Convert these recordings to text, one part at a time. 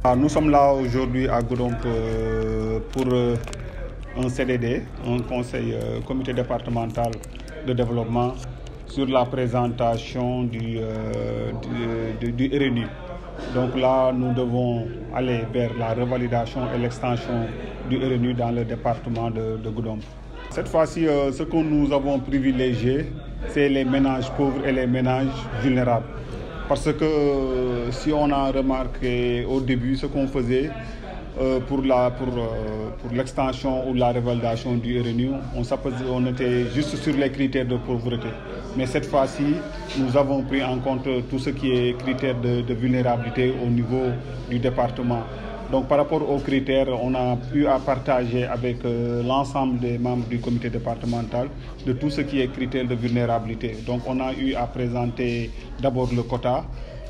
Nous sommes là aujourd'hui à Goudomp pour un CDD, un conseil comité départemental de développement sur la présentation du RNU. Donc là, nous devons aller vers la revalidation et l'extension du RNU dans le département de Goudomp. Cette fois-ci, ce que nous avons privilégié, c'est les ménages pauvres et les ménages vulnérables. Parce que si on a remarqué au début ce qu'on faisait pour l'extension ou la revalidation du RNU, on était juste sur les critères de pauvreté. Mais cette fois-ci, nous avons pris en compte tout ce qui est critères de vulnérabilité au niveau du département. Donc par rapport aux critères, on a eu à partager avec l'ensemble des membres du comité départemental de tout ce qui est critères de vulnérabilité. Donc on a eu à présenter d'abord le quota.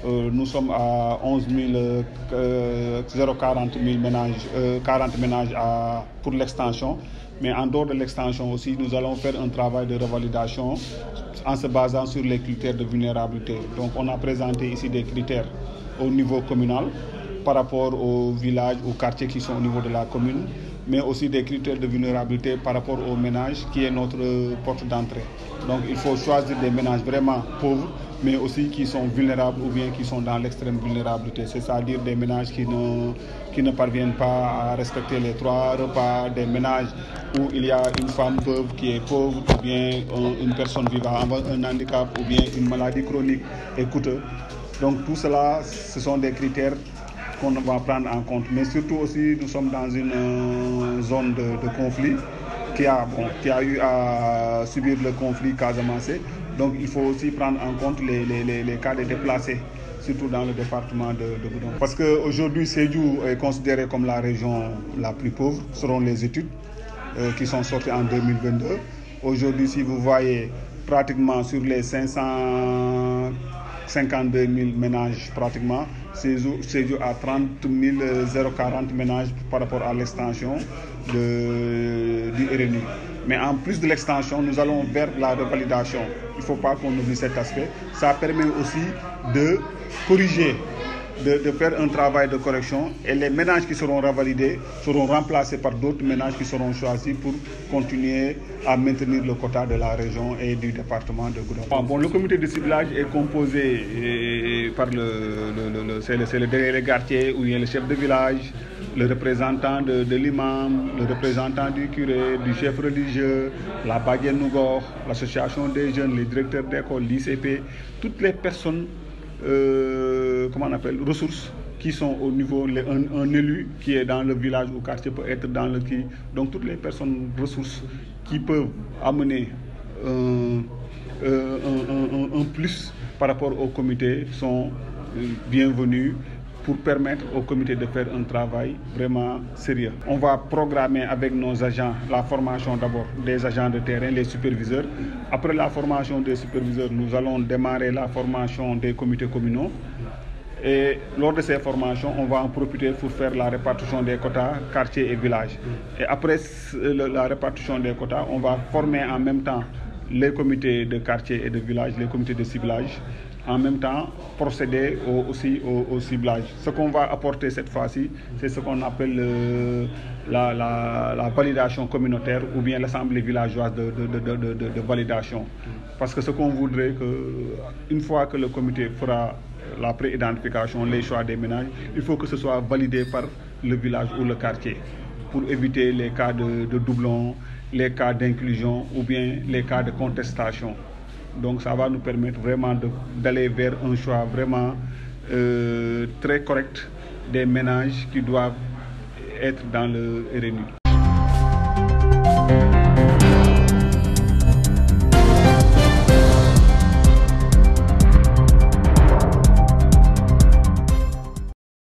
Nous sommes à 11 040 ménages, 40 ménages pour l'extension. Mais en dehors de l'extension aussi, nous allons faire un travail de revalidation en se basant sur les critères de vulnérabilité. Donc on a présenté ici des critères au niveau communal par rapport aux villages, aux quartiers qui sont au niveau de la commune, mais aussi des critères de vulnérabilité par rapport aux ménages qui est notre porte d'entrée. Donc il faut choisir des ménages vraiment pauvres, mais aussi qui sont vulnérables ou bien qui sont dans l'extrême vulnérabilité, c'est-à-dire des ménages qui ne parviennent pas à respecter les 3 repas, des ménages où il y a une femme veuve qui est pauvre, ou bien une personne vivant avec un handicap, ou bien une maladie chronique et coûteuse. Donc tout cela, ce sont des critères qu'on va prendre en compte. Mais surtout aussi, nous sommes dans une zone de conflit qui a eu à subir le conflit casamancé. Donc il faut aussi prendre en compte les cas de déplacés, surtout dans le département de Goudomp. Parce qu'aujourd'hui, Sédhiou est considéré comme la région la plus pauvre, selon les études qui sont sorties en 2022. Aujourd'hui, si vous voyez, pratiquement sur les 552 000 ménages, pratiquement, Sédhiou a 30 040 ménages par rapport à l'extension du RNU. Mais en plus de l'extension, nous allons vers la revalidation. Il ne faut pas qu'on oublie cet aspect. Ça permet aussi de corriger, de faire un travail de correction, et les ménages qui seront revalidés seront remplacés par d'autres ménages qui seront choisis pour continuer à maintenir le quota de la région et du département de Goudomp. Le comité de ciblage est composé par c'est le délégué quartier ou bien le chef de village, le représentant de l'imam, le représentant du curé, du chef religieux, la Badiane Nougor, l'association des jeunes, les directeurs d'école, l'ICP, toutes les personnes ressources qui sont au niveau, un élu qui est dans le village ou quartier peut être dans le qui. Donc toutes les personnes ressources qui peuvent amener un plus par rapport au comité sont bienvenues pour permettre au comité de faire un travail vraiment sérieux. On va programmer avec nos agents la formation d'abord des agents de terrain, les superviseurs. Après la formation des superviseurs, nous allons démarrer la formation des comités communaux. Et lors de ces formations, on va en profiter pour faire la répartition des quotas quartier et village. Et après la répartition des quotas, on va former en même temps les comités de quartier et de village, les comités de ciblage, en même temps procéder aussi au ciblage. Ce qu'on va apporter cette fois-ci, c'est ce qu'on appelle la validation communautaire ou bien l'assemblée villageoise de validation. Parce que ce qu'on voudrait, une fois que le comité fera la pré-identification, les choix des ménages, il faut que ce soit validé par le village ou le quartier pour éviter les cas de doublons, les cas d'inclusion ou bien les cas de contestation. Donc ça va nous permettre vraiment d'aller vers un choix vraiment très correct des ménages qui doivent être dans le RNU.